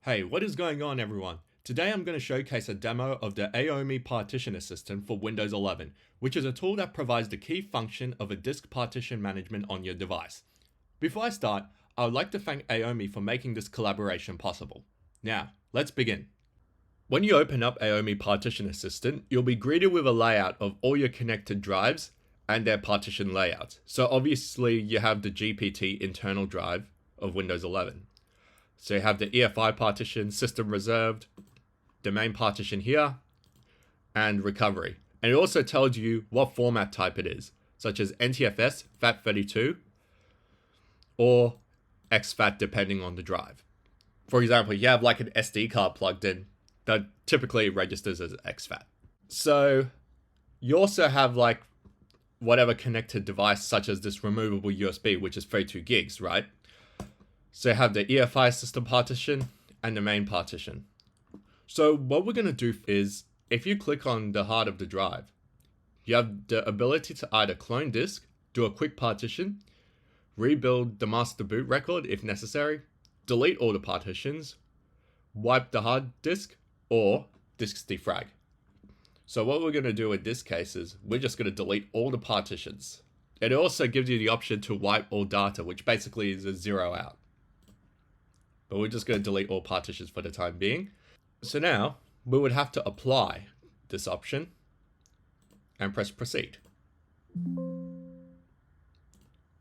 Hey, what is going on everyone? Today I'm going to showcase a demo of the AOMEI Partition Assistant for Windows 11, which is a tool that provides the key function of a disk partition management on your device. Before I start, I would like to thank AOMEI for making this collaboration possible. Now, let's begin. When you open up AOMEI Partition Assistant, you'll be greeted with a layout of all your connected drives and their partition layouts. So obviously you have the GPT internal drive of Windows 11. So you have the EFI partition, system reserved, the main partition here, and recovery. And it also tells you what format type it is, such as NTFS, FAT32, or exFAT depending on the drive. For example, you have like an SD card plugged in that typically registers as exFAT. So you also have like whatever connected device, such as this removable USB, which is 32 gigs, right? So you have the EFI system partition and the main partition. So what we're going to do is, if you click on the heart of the drive, you have the ability to either clone disk, do a quick partition, rebuild the master boot record if necessary, delete all the partitions, wipe the hard disk, or disk defrag. So what we're going to do in this case is we're just going to delete all the partitions. It also gives you the option to wipe all data, which basically is a zero out. But we're just going to delete all partitions for the time being. So now we would have to apply this option and press proceed.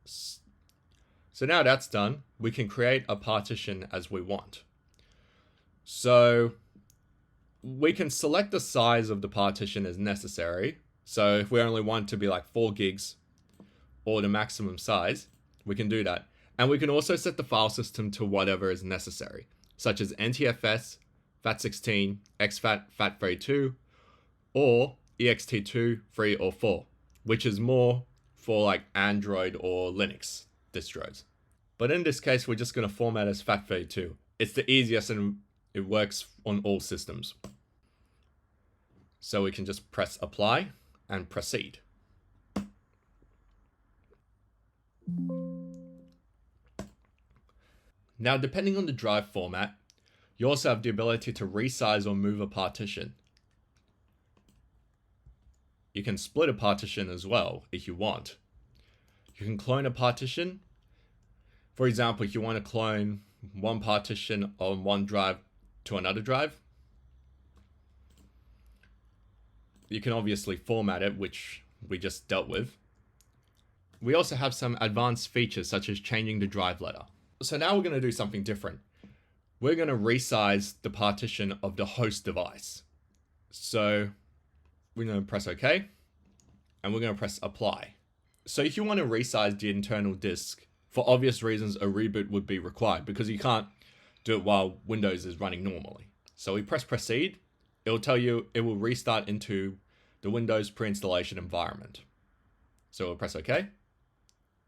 So now that's done, we can create a partition as we want. So we can select the size of the partition as necessary. So if we only want to be like 4 gigs or the maximum size, we can do that. And we can also set the file system to whatever is necessary, such as NTFS, FAT16, exFAT, FAT32, or ext2, 3, or 4, which is more for like Android or Linux distros. But in this case, we're just going to format as FAT32. It's the easiest and it works on all systems. So we can just press apply and proceed. Now, depending on the drive format, you also have the ability to resize or move a partition. You can split a partition as well if you want. You can clone a partition. For example, if you want to clone one partition on one drive to another drive, you can obviously format it, which we just dealt with. We also have some advanced features such as changing the drive letter. So now we're going to do something different. We're going to resize the partition of the host device. So we're going to press OK, and we're going to press apply. So if you want to resize the internal disk, for obvious reasons, a reboot would be required because you can't do it while Windows is running normally. So we press proceed. It will tell you it will restart into the Windows pre-installation environment. So we'll press OK.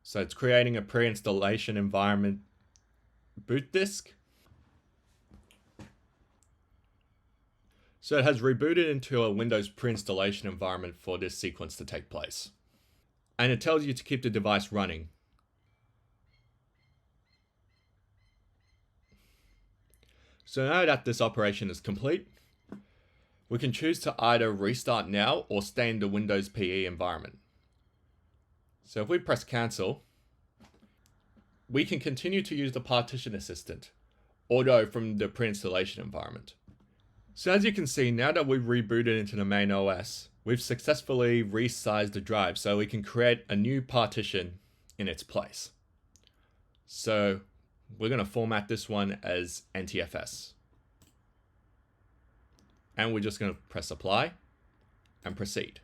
So it's creating a pre-installation environment boot disk. So it has rebooted into a Windows pre-installation environment for this sequence to take place. And it tells you to keep the device running. So now that this operation is complete, we can choose to either restart now or stay in the Windows PE environment. So if we press cancel, we can continue to use the Partition Assistant, although from the pre-installation environment. So as you can see, now that we've rebooted into the main OS, we've successfully resized the drive so we can create a new partition in its place. So we're going to format this one as NTFS. And we're just going to press apply and proceed.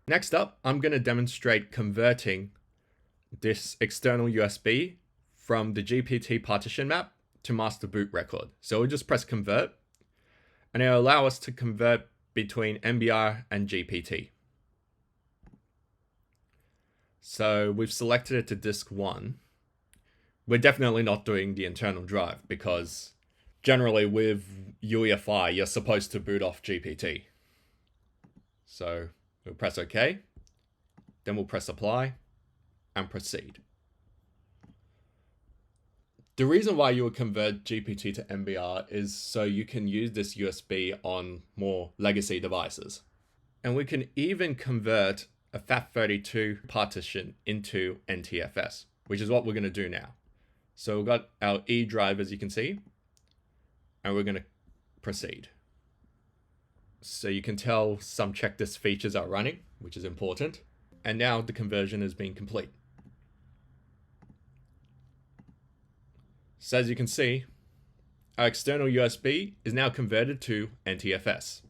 Next up, I'm going to demonstrate converting this external USB from the GPT partition map to master boot record. So we'll just press convert, and it'll allow us to convert between MBR and GPT. So we've selected it to disk 1. We're definitely not doing the internal drive because generally with UEFI, you're supposed to boot off GPT. So we'll press OK, Then we'll press apply and proceed. The reason why you would convert GPT to MBR is so you can use this USB on more legacy devices. And we can even convert a FAT32 partition into NTFS, which is what we're going to do now. So we've got our E drive, as you can see, and we're going to proceed. So you can tell some checklist features are running, which is important. And now the conversion has been complete. So as you can see, our external USB is now converted to NTFS.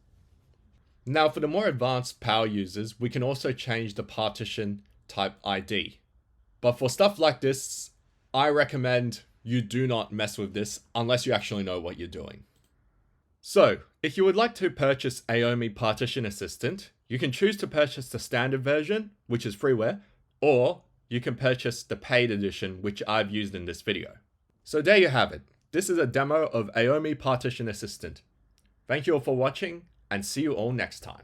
Now for the more advanced power users, we can also change the partition type ID. But for stuff like this, I recommend you do not mess with this unless you actually know what you're doing. So if you would like to purchase AOMEI Partition Assistant, you can choose to purchase the standard version, which is freeware, or you can purchase the paid edition, which I've used in this video. So there you have it. This is a demo of AOMEI Partition Assistant. Thank you all for watching, and see you all next time.